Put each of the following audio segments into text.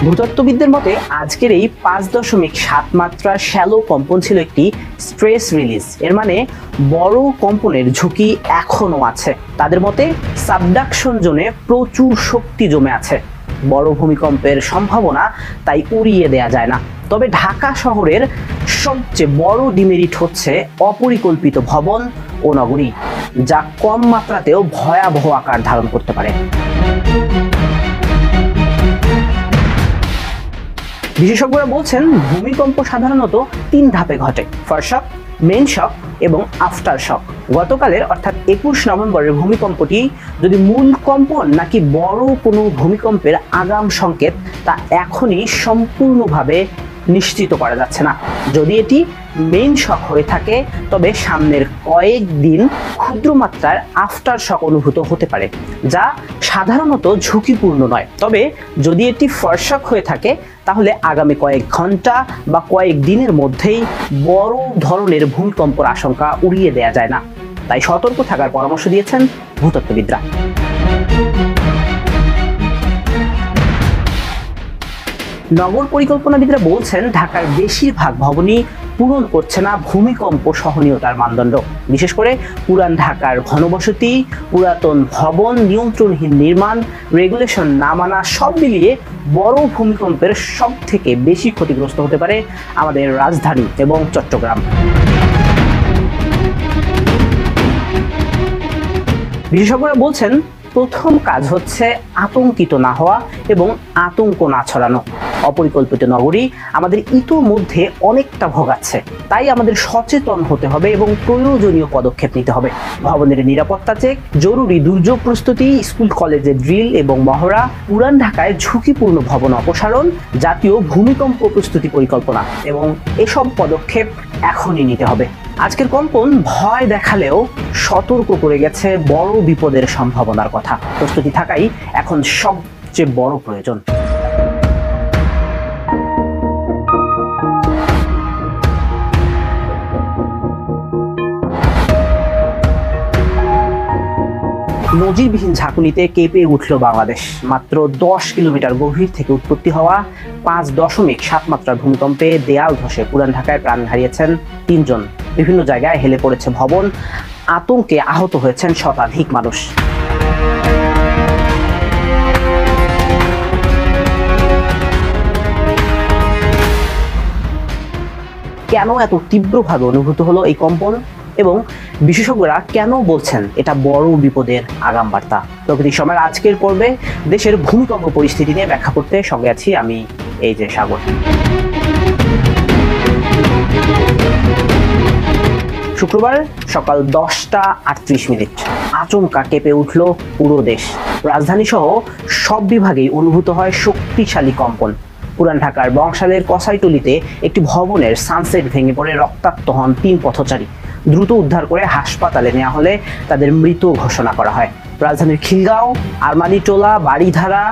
ভূতত্ত্ববিদদের মতে আজকের এই 5.7 মাত্রার শ্যালো কম্পন ছিল একটি স্ট্রেস রিলিজ। এর মানে বড় কম্পনের ঝুঁকি এখনো আছে। তাদের মতে সাবডাকশন জোনে প্রচুর শক্তি জমে আছে, বড় ভূমিকম্পের সম্ভাবনা তাই উড়িয়ে দেয়া যায় না। তবে ঢাকা শহরের সবচেয়ে বড় ডিমেরিট হচ্ছে অপরিকল্পিত ভবন ও নগরী, যা কম মাত্রাতেও ভয়াবহ আকার ধারণ করতে পারে। বিশেষজ্ঞরা বলছেন ভূমিকম্প সাধারণত 3 ধাপে ঘটে: ফার্স্ট শক, মেইন শক এবং আফটার শক। গতকালের অর্থাৎ 21 নভেম্বরের ভূমিকম্পটি যদি মূল কম্পন নাকি বড় কোনো ভূমিকম্পের আগাম সংকেত তা এখনই সম্পূর্ণভাবে নিশ্চিত করা যাচ্ছে না। যদি এটি মেইন শক হয়ে থাকে তবে সামনের কয়েকদিন ক্ষুদ্র মাত্রার আফটার শক অনুভূত হতে পারে, যা সাধারণত ঝুঁকিপূর্ণ নয়। তবে যদি এটি ফার্স্ট শক হয়ে থাকে তাহলে আগামী কয়েক ঘন্টা বা কয়েক দিনের মধ্যেই বড় ধরনের ভূমিকম্পর আশঙ্কা উড়িয়ে দেয়া যায় না। তাই সতর্ক থাকার পরামর্শ দিয়েছেন ভূতত্ত্ববিদরা। নগর পরিকল্পনাবিদরা বলছেন ঢাকার বেশিরভাগ ভবনই পূরণ করছে না ভূমিকম্প সহনীয়তার মানদণ্ড। বিশেষ করে পুরান ঢাকার ঘনবসতি, পুরাতন ভবন, নিয়ন্ত্রণহীন নির্মাণ, রেগুলেশন না মানা, সব মিলিয়ে বড় ভূমিকম্পের সব থেকে বেশি ক্ষতিগ্রস্ত হতে পারে আমাদের রাজধানী এবং চট্টগ্রাম। বিশেষজ্ঞরা বলছেন প্রথম কাজ হচ্ছে আতঙ্কিত না হওয়া এবং আতঙ্ক না ছড়ানো। অপরিকল্পিত নগরী আমাদের ইতোমধ্যে অনেকটা ভোগাচ্ছে, তাই আমাদের সচেতন হতে হবে এবং প্রয়োজনীয় পদক্ষেপ নিতে হবে। ভবনের নিরাপত্তা চেক, জরুরি দুর্যোগ প্রস্তুতি, স্কুল কলেজের ড্রিল এবং মহড়া, পুরান ঢাকায় ঝুঁকিপূর্ণ ভবন অপসারণ, জাতীয় ভূমিকম্প প্রস্তুতি পরিকল্পনা এবং এসব পদক্ষেপ এখনই নিতে হবে। আজকের কম্পন ভয় দেখালেও সতর্ক করে গেছে বড় বিপদের সম্ভাবনার কথা। প্রস্তুতি থাকাই এখন সবচেয়ে বড় প্রয়োজন। নজিরবিহীন ঝাঁকুনিতে কেঁপে উঠল বাংলাদেশ। মাত্র 10 কিলোমিটার গভীর থেকে উৎপত্তি হওয়া 5.7 মাত্রার ভূমিকম্পে দেয়াল ধসে পুরান ঢাকায় প্রাণ হারিয়েছেন 3 জন। বিভিন্ন জায়গায় হেলে পড়েছে ভবন, আতঙ্কে আহত হয়েছেন শতাধিক মানুষ। কেন এত তীব্রভাবে অনুভূত হলো এই কম্পন এবং বিশেষজ্ঞরা কেন বলছেন এটা বড় বিপদের আগাম বার্তা? প্রকৃতির সময়ের আজকের পর্বে দেশের ভূমিকম্প পরিস্থিতি নিয়ে ব্যাখ্যা করতে সঙ্গে আছি আমি সাগর। শুক্রবার সকাল 10:38 আচমকা কেঁপে উঠল পুরো দেশ। রাজধানী সহ সব বিভাগেই অনুভূত হয় শক্তিশালী কম্পন। পুরান ঢাকার বংশালের কসাইটুলিতে একটি ভবনের সানসেট ভেঙে পড়ে রক্তাক্ত হন 3 পথচারী। দ্রুত উদ্ধার করে হাসপাতালে নেওয়া হলে তাদের মৃত ঘোষণা করা হয়। রাজধানীর খিলগাঁও, আরমানিটোলা, বাড়িধারা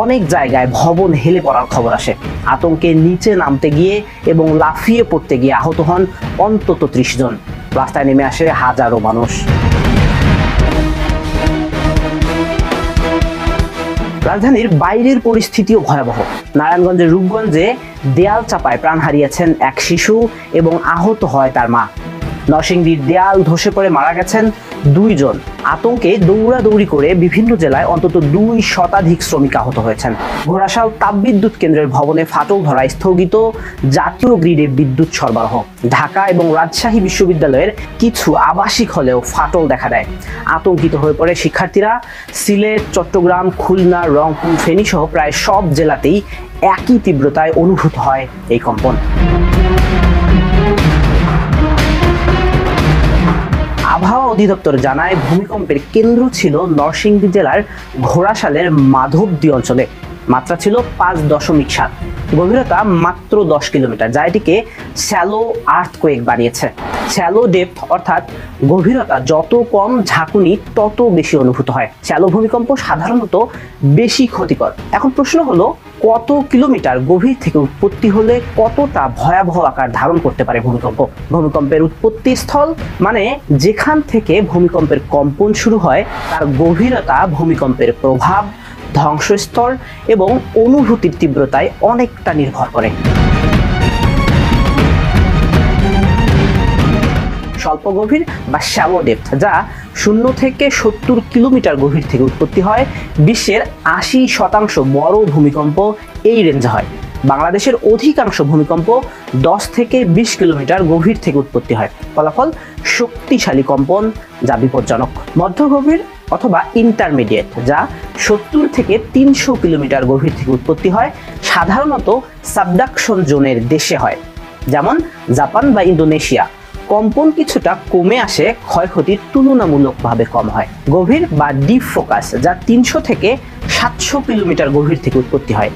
অনেক জায়গায় ভবন হেলে পড়ার খবর আসে। আতঙ্কে নিচে নামতে গিয়ে এবং লাফিয়ে পড়তে গিয়ে আহত হন অন্তত 30 জন। রাস্তায় নেমে আসে হাজারো মানুষ। রাজধানীর বাইরের পরিস্থিতিও ভয়াবহ। নারায়ণগঞ্জের রূপগঞ্জে দেয়াল চাপায় প্রাণ হারিয়েছেন এক শিশু এবং আহত হয় তার মা। নরসিংদীর দেয়াল ধসে পড়ে মারা গেছেন 2 জন। আতঙ্কে দৌড়াদৌড়ি করে বিভিন্ন জেলায় অন্তত 2 শতাধিক শ্রমিক আহত হয়েছেন। ঘোড়াশাল তাপবিদ্যুৎ কেন্দ্রের ভবনে ফাটল ধরায় স্থগিত জাতীয় গ্রিডে বিদ্যুৎ সরবরাহ। ঢাকা এবং রাজশাহী বিশ্ববিদ্যালয়ের কিছু আবাসিক হলেও ফাটল দেখা দেয়। আতঙ্কিত হয়ে পড়ে শিক্ষার্থীরা। সিলেট, চট্টগ্রাম, খুলনা, রংপুর, ফেনী সহ প্রায় সব জেলাতেই একই তীব্রতায় অনুভূত হয় এই কম্পন। আবহাওয়া অধিদপ্তর জানায় ভূমিকম্পের কেন্দ্র ছিল নরসিংদী জেলার ঘোড়াশালের মাধবদী অঞ্চলে। মাত্রা ছিল 5.7, গভীরতা মাত্র 10 কিলোমিটার, যা এটিকে শ্যালো আর্থকোয়েক বানিয়েছে। শ্যালো ডেপথ অর্থাৎ গভীরতা যত কম ঝাঁকুনি তত বেশি অনুভূত হয়। শ্যালো ভূমিকম্প সাধারণত বেশি ক্ষতিকর। এখন প্রশ্ন হলো কত কিলোমিটার গভীর থেকে উৎপত্তি হলে কতটা ভয়াবহ আকার ধারণ করতে পারে ভূমিকম্প? ভূমিকম্পের উৎপত্তি স্থল মানে যেখান থেকে ভূমিকম্পের কম্পন শুরু হয় তার গভীরতা ভূমিকম্পের প্রভাব, ধ্বংসস্তর এবং অনুভূতির তীব্রতায় অনেকটা নির্ভর করে। স্বল্প গভীর বা শ্যালো ডেপথ, যা 0 থেকে 70 কিলোমিটার গভীর থেকে উৎপত্তি হয়। বিশ্বের 80% বড় ভূমিকম্প এই রেঞ্জে হয়। বাংলাদেশের অধিকাংশ ভূমিকম্প 10 থেকে 20 কিলোমিটার গভীর থেকে উৎপত্তি হয়। ফলাফল শক্তিশালী কম্পন, যা বিপজ্জনক। মধ্য গভীর অথবা ইন্টারমিডিয়েট, যা 70 থেকে 300 কিলোমিটার গভীর থেকে উৎপত্তি হয়, সাধারণত সাবডাকশন জোনের দেশে হয়, যেমন জাপান বা ইন্দোনেশিয়া। কম্পন কিছুটা কমে আসে, ক্ষয়ক্ষতি তুলনামূলকভাবে কম হয়। গভীর বা ডিপ ফোকাস, যা 300 থেকে 700 কিলোমিটার গভীর থেকে উৎপত্তি হয়।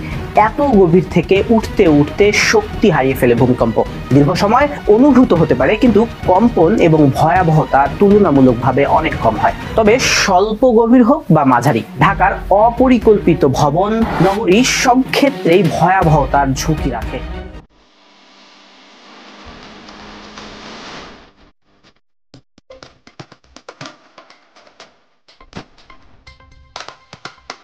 এত গভীর থেকে উঠতে উঠতে শক্তি হারিয়ে ফেলে ভূমিকম্প। দীর্ঘ সময় অনুভূত হতে পারে, কিন্তু কম্পন এবং ভয়াবহতা তুলনামূলকভাবে অনেক কম হয়। তবে স্বল্প গভীর হোক বা মাঝারি, ঢাকার অপরিকল্পিত ভবন, নগরী সব ক্ষেত্রেই ভয়াবহতার ঝুঁকি রাখে।